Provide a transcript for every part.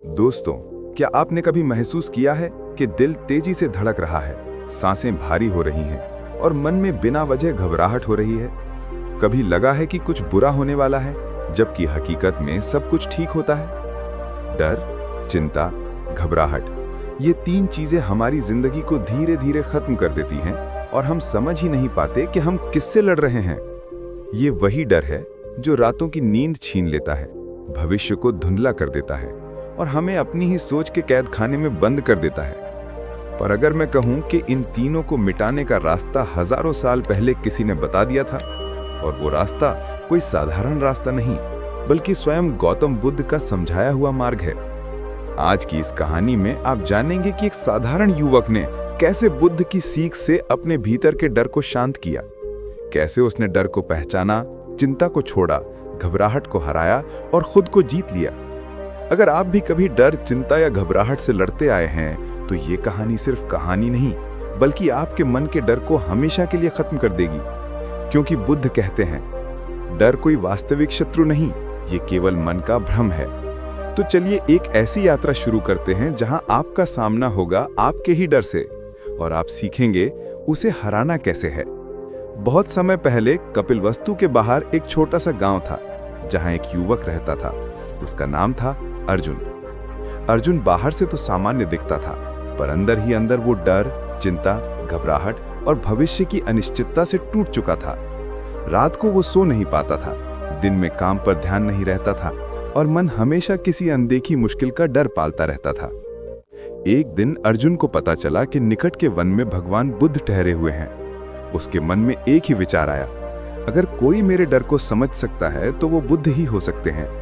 दोस्तों, क्या आपने कभी महसूस किया है कि दिल तेजी से धड़क रहा है, सांसें भारी हो रही हैं और मन में बिना वजह घबराहट हो रही है? कभी लगा है कि कुछ बुरा होने वाला है, जबकि हकीकत में सब कुछ ठीक होता है? डर, चिंता, घबराहट, ये तीन चीजें हमारी जिंदगी को धीरे धीरे खत्म कर देती हैं और हम समझ ही नहीं पाते कि हम किससे लड़ रहे हैं। ये वही डर है जो रातों की नींद छीन लेता है, भविष्य को धुंधला कर देता है और हमें अपनी ही सोच के कैद खाने में बंद कर देता है। पर अगर मैं कहूं कि इन तीनों को मिटाने का रास्ता हजारों साल पहले किसी ने बता दिया था, और वो रास्ता कोई साधारण रास्ता नहीं, बल्कि स्वयं गौतम बुद्ध का समझाया हुआ मार्ग है। आज की इस कहानी में आप जानेंगे कि एक साधारण युवक ने कैसे बुद्ध की सीख से अपने भीतर के डर को शांत किया, कैसे उसने डर को पहचाना, चिंता को छोड़ा, घबराहट को हराया और खुद को जीत लिया। अगर आप भी कभी डर, चिंता या घबराहट से लड़ते आए हैं, तो ये कहानी सिर्फ कहानी नहीं, बल्कि आपके मन के डर को हमेशा के लिए खत्म कर देगी। क्योंकि बुद्ध कहते हैं, डर कोई वास्तविक शत्रु नहीं, ये केवल मन का भ्रम है। तो चलिए एक ऐसी यात्रा शुरू करते हैं जहां आपका सामना होगा आपके ही डर से, और आप सीखेंगे उसे हराना कैसे है। बहुत समय पहले कपिलवस्तु के बाहर एक छोटा सा गांव था, जहां एक युवक रहता था। उसका नाम था अर्जुन। अर्जुन बाहर से तो सामान्य दिखता था, पर अंदर ही अंदर वो डर, चिंता, घबराहट और भविष्य की अनिश्चितता से टूट चुका था। रात को वो सो नहीं पाता था, दिन में काम पर ध्यान नहीं रहता था और मन हमेशा किसी अनदेखी मुश्किल का डर पालता रहता था। एक दिन अर्जुन को पता चला कि निकट के वन में भगवान बुद्ध ठहरे हुए हैं। उसके मन में एक ही विचार आया, अगर कोई मेरे डर को समझ सकता है तो वो बुद्ध ही हो सकते हैं।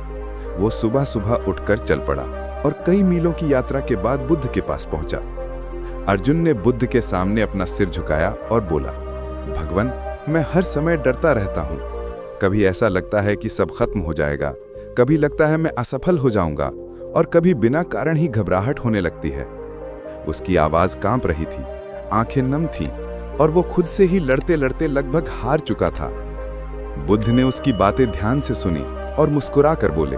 वो सुबह सुबह उठकर चल पड़ा और कई मीलों की यात्रा के बाद बुद्ध के पास पहुंचा। अर्जुन ने बुद्ध के सामने अपना सिर झुकाया और बोला, भगवान, मैं हर समय डरता रहता हूँ। कभी ऐसा लगता है कि सब खत्म हो जाएगा, कभी लगता है मैं असफल हो जाऊंगा और कभी बिना कारण ही घबराहट होने लगती है। उसकी आवाज कांप रही थी, आंखें नम थीं और वो खुद से ही लड़ते लड़ते लगभग हार चुका था। बुद्ध ने उसकी बातें ध्यान से सुनी और मुस्कुरा कर बोले,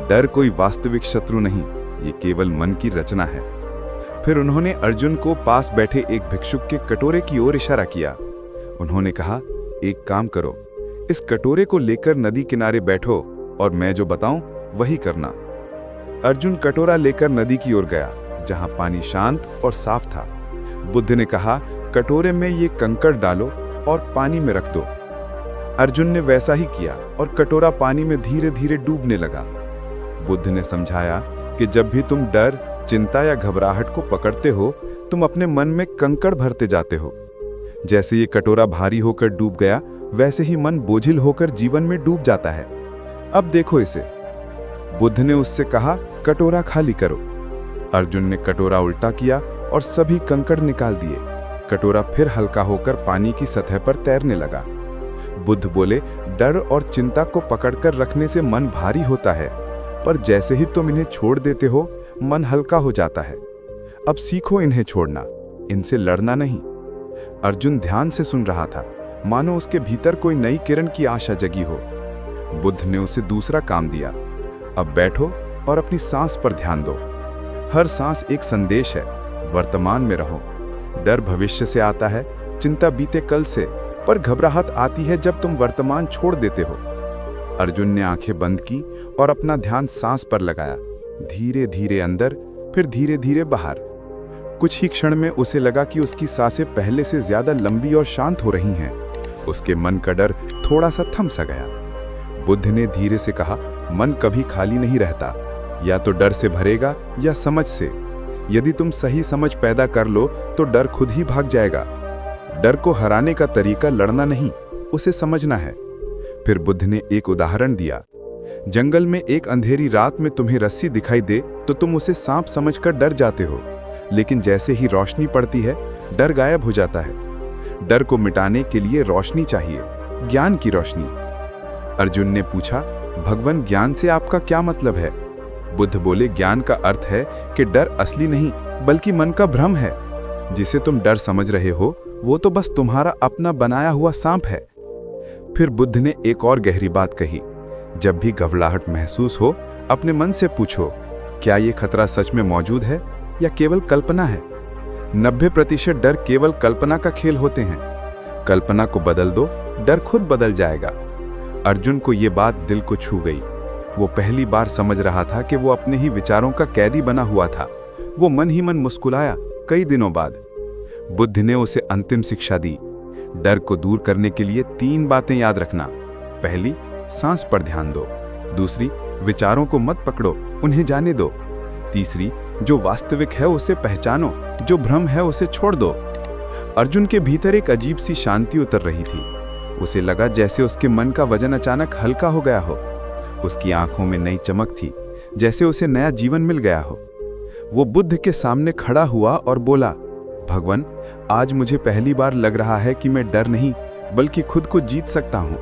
डर कोई वास्तविक शत्रु नहीं, ये केवल मन की रचना है। फिर उन्होंने अर्जुन को पास बैठे एक भिक्षुक के कटोरे की ओर इशारा किया। उन्होंने कहा, एक काम करो, इस कटोरे को लेकर नदी किनारे बैठो और मैं जो बताऊं वही करना। अर्जुन कटोरा लेकर नदी की ओर गया, जहां पानी शांत और साफ था। बुद्ध ने कहा, कटोरे में ये कंकड़ डालो और पानी में रख दो। अर्जुन ने वैसा ही किया और कटोरा पानी में धीरे धीरे डूबने लगा। बुद्ध ने समझाया कि जब भी तुम डर, चिंता या घबराहट को पकड़ते हो, तुम अपने मन में कंकड़ भरते जाते हो। जैसे ये कटोरा भारी होकर डूब गया, वैसे ही मन बोझिल होकर जीवन में डूब जाता है। अब देखो इसे। बुद्ध ने उससे कहा, कटोरा खाली करो। अर्जुन ने कटोरा उल्टा किया और सभी कंकड़ निकाल दिए। कटोरा फिर हल्का होकर पानी की सतह पर तैरने लगा। बुद्ध बोले, डर और चिंता को पकड़कर रखने से मन भारी होता है, पर जैसे ही तुम इन्हें छोड़ देते हो, मन हल्का हो जाता है। अब सीखो इन्हें छोड़ना, इनसे लड़ना नहीं। अर्जुन ध्यान से सुन रहा था, मानो उसके भीतर कोई नई किरण की आशा जगी हो। बुद्ध ने उसे दूसरा काम दिया, अब बैठो और अपनी सांस पर ध्यान दो। हर सांस एक संदेश है, वर्तमान में रहो। डर भविष्य से आता है, चिंता बीते कल से, पर घबराहट आती है जब तुम वर्तमान छोड़ देते हो। अर्जुन ने आंखें बंद की और अपना ध्यान सांस पर लगाया, धीरे धीरे अंदर, फिर धीरे धीरे बाहर। कुछ ही क्षण में उसे लगा कि उसकी सांसें पहले से ज्यादा लंबी और शांत हो रही हैं। उसके मन का डर थोड़ा सा थम सा गया। बुद्ध ने धीरे से कहा, मन कभी खाली नहीं रहता, या तो डर से भरेगा या समझ से। यदि तुम सही समझ पैदा कर लो तो डर खुद ही भाग जाएगा। डर को हराने का तरीका लड़ना नहीं, उसे समझना है। फिर बुद्ध ने एक उदाहरण दिया, जंगल में एक अंधेरी रात में तुम्हें रस्सी दिखाई दे तो तुम उसे सांप समझकर डर जाते हो, लेकिन जैसे ही रोशनी पड़ती है, डर गायब हो जाता है। डर को मिटाने के लिए रोशनी चाहिए, ज्ञान की रोशनी। अर्जुन ने पूछा, भगवान, ज्ञान से आपका क्या मतलब है? बुद्ध बोले, ज्ञान का अर्थ है कि डर असली नहीं, बल्कि मन का भ्रम है। जिसे तुम डर समझ रहे हो, वो तो बस तुम्हारा अपना बनाया हुआ सांप है। फिर बुद्ध ने एक और गहरी बात कही, जब भी घबराहट महसूस हो, अपने मन से पूछो, क्या ये खतरा सच में मौजूद है या केवल कल्पना है? 90% डर केवल कल्पना का खेल होते हैं। कल्पना को बदल दो, डर खुद बदल जाएगा। अर्जुन को ये बात दिल को छू गई। वो पहली बार समझ रहा था कि वो अपने ही विचारों का कैदी बना हुआ था। वो मन ही मन मुस्कुराया। कई दिनों बाद बुद्ध ने उसे अंतिम शिक्षा दी। डर को दूर करने के लिए 3 बातें याद रखना। पहली, सांस पर ध्यान दो। दूसरी, विचारों को मत पकड़ो, उन्हें जाने दो। तीसरी, जो वास्तविक है उसे पहचानो, जो भ्रम है उसे छोड़ दो। अर्जुन के भीतर एक अजीब सी शांति उतर रही थी। उसे लगा जैसे उसके मन का वजन अचानक हल्का हो गया हो। उसकी आंखों में नई चमक थी, जैसे उसे नया जीवन मिल गया हो। वो बुद्ध के सामने खड़ा हुआ और बोला, भगवान, आज मुझे पहली बार लग रहा है कि मैं डर नहीं बल्कि खुद को जीत सकता हूँ।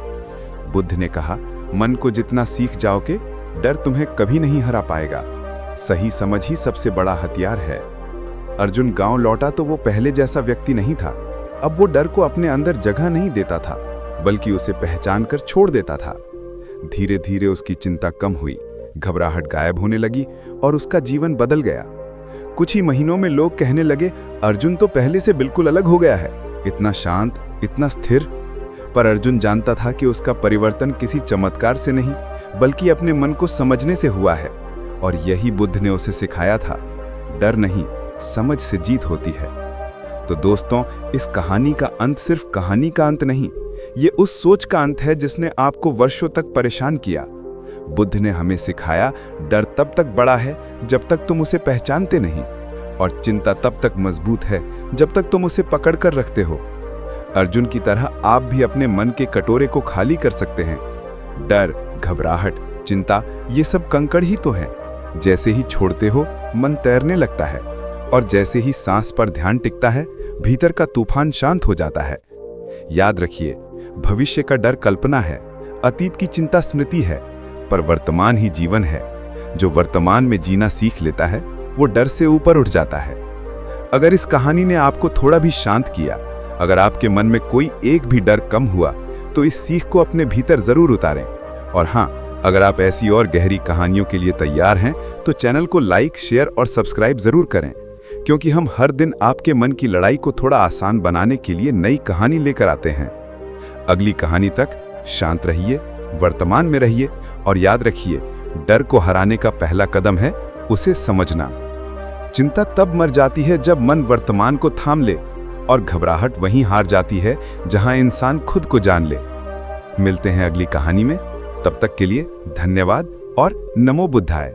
बुद्ध ने कहा, मन को जितना सीख जाओगे, डर तुम्हें कभी नहीं हरा पाएगा। सही समझ ही सबसे बड़ा हथियार है। अर्जुन गांव लौटा तो वो पहले जैसा व्यक्ति नहीं था। अब वो डर को अपने अंदर जगह नहीं देता था, बल्कि उसे पहचान कर छोड़ देता था। धीरे धीरे उसकी चिंता कम हुई, घबराहट गायब होने लगी और उसका जीवन बदल गया। कुछ ही महीनों में लोग कहने लगे, अर्जुन तो पहले से बिल्कुल अलग हो गया है, इतना शांत, इतना स्थिर। पर अर्जुन जानता था कि उसका परिवर्तन किसी चमत्कार से नहीं, बल्कि अपने मन को समझने से हुआ है। और यही बुद्ध ने उसे सिखाया था, डर नहीं, समझ से जीत होती है। तो दोस्तों, इस कहानी का अंत सिर्फ कहानी का अंत नहीं, ये उस सोच का अंत है जिसने आपको वर्षों तक परेशान किया। बुद्ध ने हमें सिखाया, डर तब तक बड़ा है जब तक तुम उसे पहचानते नहीं, और चिंता तब तक मजबूत है जब तक तुम उसे पकड़ कर रखते हो। अर्जुन की तरह आप भी अपने मन के कटोरे को खाली कर सकते हैं। डर, घबराहट, चिंता, ये सब कंकड़ ही तो हैं। जैसे ही छोड़ते हो, मन तैरने लगता है, और जैसे ही सांस पर ध्यान टिकता है, भीतर का तूफान शांत हो जाता है। याद रखिए, भविष्य का डर कल्पना है, अतीत की चिंता स्मृति है, पर वर्तमान ही जीवन है। जो वर्तमान में जीना सीख लेता है, वो डर से ऊपर उठ जाता है। अगर इस कहानी ने आपको थोड़ा भी शांत किया, अगर आपके मन में कोई एक भी डर कम हुआ, तो इस सीख को अपने भीतर जरूर उतारें। और हाँ, अगर आप ऐसी और गहरी कहानियों के लिए तैयार हैं, तो चैनल को लाइक, शेयर और सब्सक्राइब जरूर करें, क्योंकि हम हर दिन आपके मन की लड़ाई को थोड़ा आसान बनाने के लिए नई कहानी लेकर आते हैं। अगली कहानी तक शांत रहिए, वर्तमान में रहिए, और याद रखिए, डर को हराने का पहला कदम है उसे समझना। चिंता तब मर जाती है जब मन वर्तमान को थाम ले, और घबराहट वहीं हार जाती है जहां इंसान खुद को जान ले। मिलते हैं अगली कहानी में, तब तक के लिए धन्यवाद और नमो बुद्धाय।